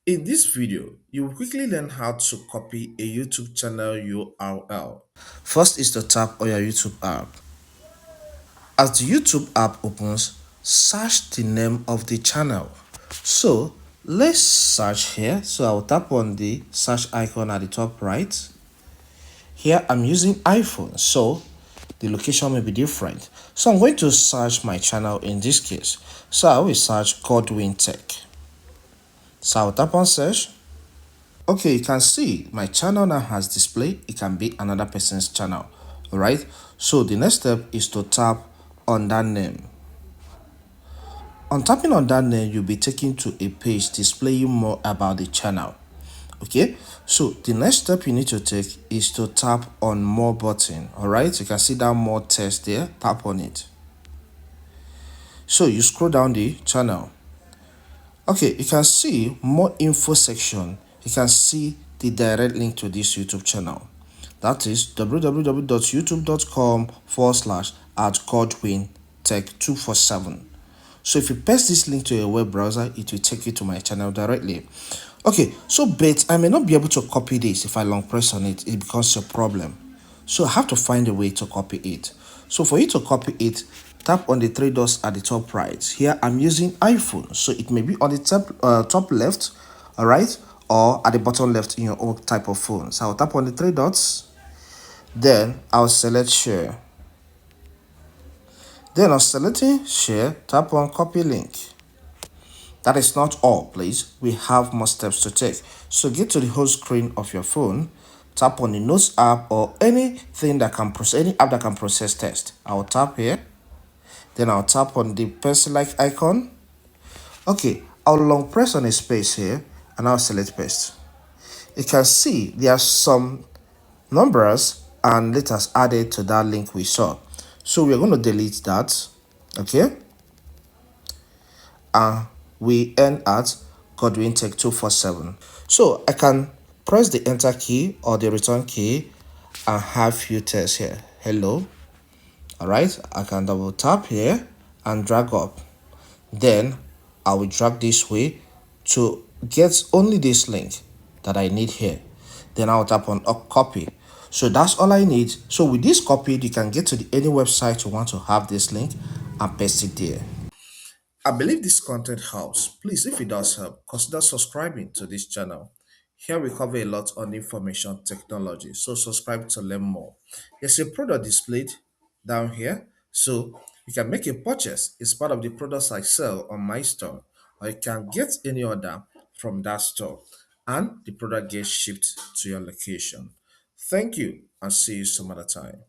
In this video, you will quickly learn how to copy a YouTube channel URL. First is to tap on your YouTube app. As the YouTube app opens, search the name of the channel. So let's search here. So I'll tap on the search icon at the top right. Here I'm using iPhone, so the location may be different. So I'm going to search my channel in this case. So I will search Godwin Tech. So I'll tap on search. Okay, you can see my channel now has display. It can be another person's channel. All right. So the next step is to tap on that name. On tapping on that name, you'll be taken to a page displaying more about the channel. Okay, so the next step you need to take is to tap on more button. All right, you can see that more text there. Tap on it. So you scroll down the channel. Okay, you can see more info section. You can see the direct link to this YouTube channel. That is www.youtube.com/@Godwin Tech 247. So if you paste this link to your web browser, it will take you to my channel directly. Okay, so but I may not be able to copy this. If I long press on it, it becomes a problem. So I have to find a way to copy it. So for you to copy it, tap on the three dots at the top right. Here I'm using iPhone, so it may be on the top left, all right, or at the bottom left in your own type of phone. So I'll tap on the three dots, then I'll select share. Then on selecting share, tap on copy link. That is not all, please. We have more steps to take. So get to the home screen of your phone, tap on the Notes app or anything that can process, any app that can process text. I'll tap here. Then I'll tap on the pencil-like icon. Okay, I'll long press on a space here and I'll select paste. You can see there are some numbers and letters added to that link we saw. So we're going to delete that. Okay. We end at Godwin Tech 247. So I can press the enter key or the return key and have few tests here. Hello. All right. I can double tap here and drag up. Then I will drag this way to get only this link that I need here. Then I'll tap on copy. So that's all I need. So with this copied, you can get to any website you want to have this link and paste it there. I believe this content helps. Please, if it does help, consider subscribing to this channel. Here we cover a lot on information technology, so subscribe to learn more. There's a product displayed down here, so you can make a purchase. It's part of the products I sell on my store, or you can get any order from that store, and the product gets shipped to your location. Thank you, and see you some other time.